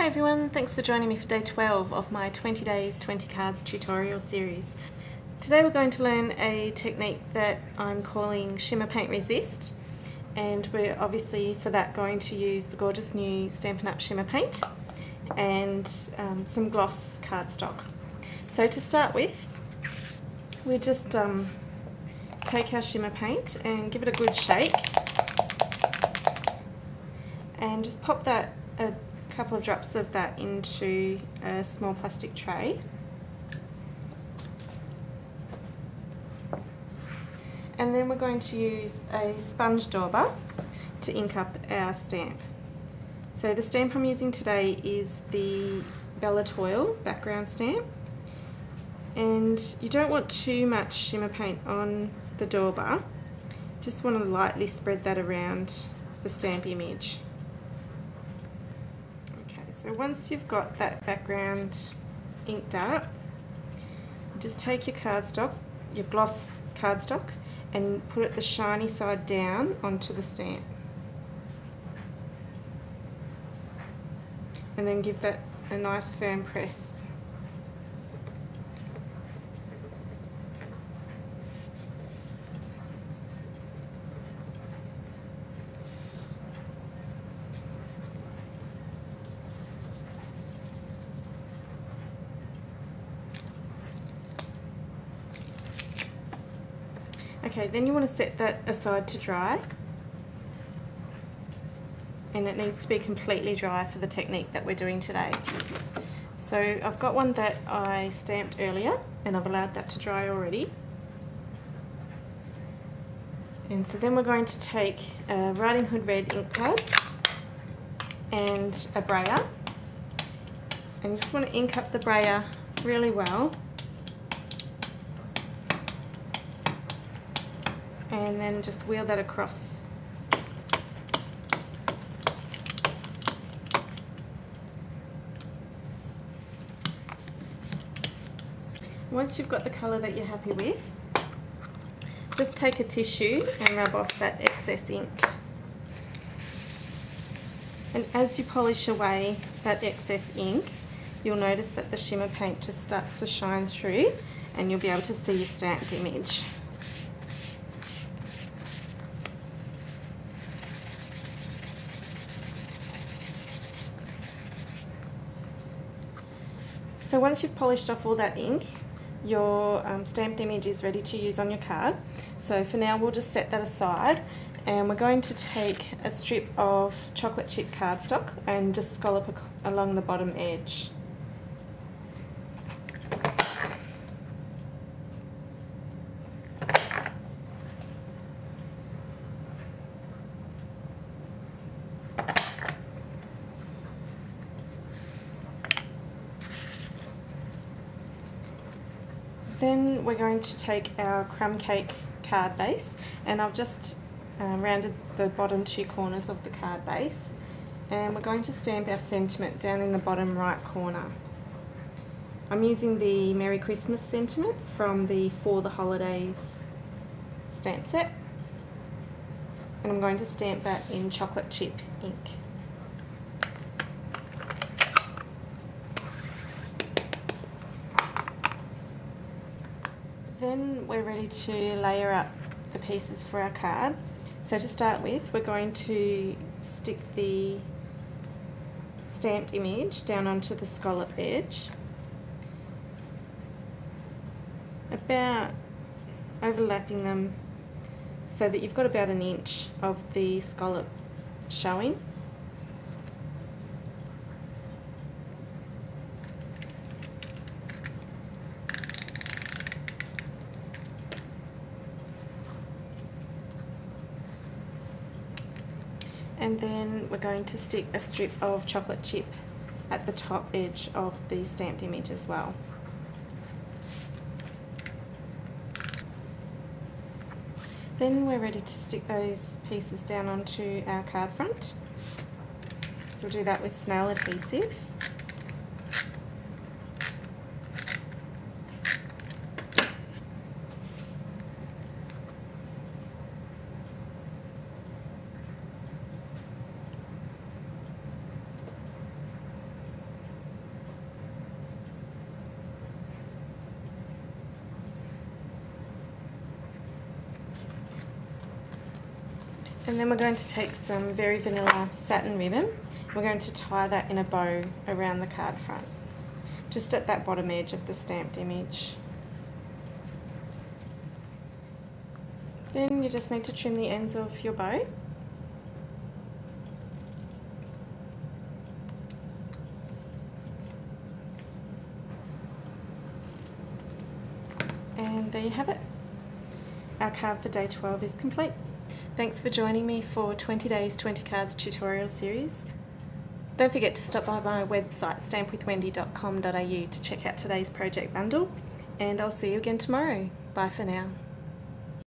Hi everyone, thanks for joining me for day 12 of my 20 days 20 cards tutorial series. Today we're going to learn a technique that I'm calling Shimmer Paint Resist, and we're obviously for that going to use the gorgeous new Stampin' Up! Shimmer paint and some gloss cardstock. So to start with, we just take our shimmer paint and give it a good shake and just pop that a couple of drops of that into a small plastic tray. And then we're going to use a sponge dauber to ink up our stamp. So the stamp I'm using today is the Bella Toil background stamp, and you don't want too much shimmer paint on the dauber, just want to lightly spread that around the stamp image. So once you've got that background inked up, just take your cardstock, your gloss cardstock, and put it the shiny side down onto the stamp. And then give that a nice firm press. Okay, then you want to set that aside to dry, and it needs to be completely dry for the technique that we're doing today. So I've got one that I stamped earlier and I've allowed that to dry already. And so then we're going to take a Riding Hood red ink pad and a brayer, and you just want to ink up the brayer really well. And then just wheel that across. Once you've got the colour that you're happy with, just take a tissue and rub off that excess ink. And as you polish away that excess ink, you'll notice that the shimmer paint just starts to shine through, and you'll be able to see your stamped image. So once you've polished off all that ink, your stamped image is ready to use on your card. So for now we'll just set that aside, and we're going to take a strip of chocolate chip cardstock and just scallop along the bottom edge. Then we're going to take our crumb cake card base, and I've just rounded the bottom two corners of the card base, and we're going to stamp our sentiment down in the bottom right corner. I'm using the Merry Christmas sentiment from the For the Holidays stamp set, and I'm going to stamp that in chocolate chip ink. Then we're ready to layer up the pieces for our card. So to start with, we're going to stick the stamped image down onto the scallop edge, about overlapping them so that you've got about an inch of the scallop showing. And then we're going to stick a strip of chocolate chip at the top edge of the stamped image as well. Then we're ready to stick those pieces down onto our card front. So we'll do that with snail adhesive. And then we're going to take some very vanilla satin ribbon. We're going to tie that in a bow around the card front, just at that bottom edge of the stamped image. Then you just need to trim the ends of your bow. And there you have it. Our card for day 12 is complete. Thanks for joining me for 20 Days 20 Cards tutorial series. Don't forget to stop by my website stampwithwendy.com.au to check out today's project bundle, and I'll see you again tomorrow. Bye for now.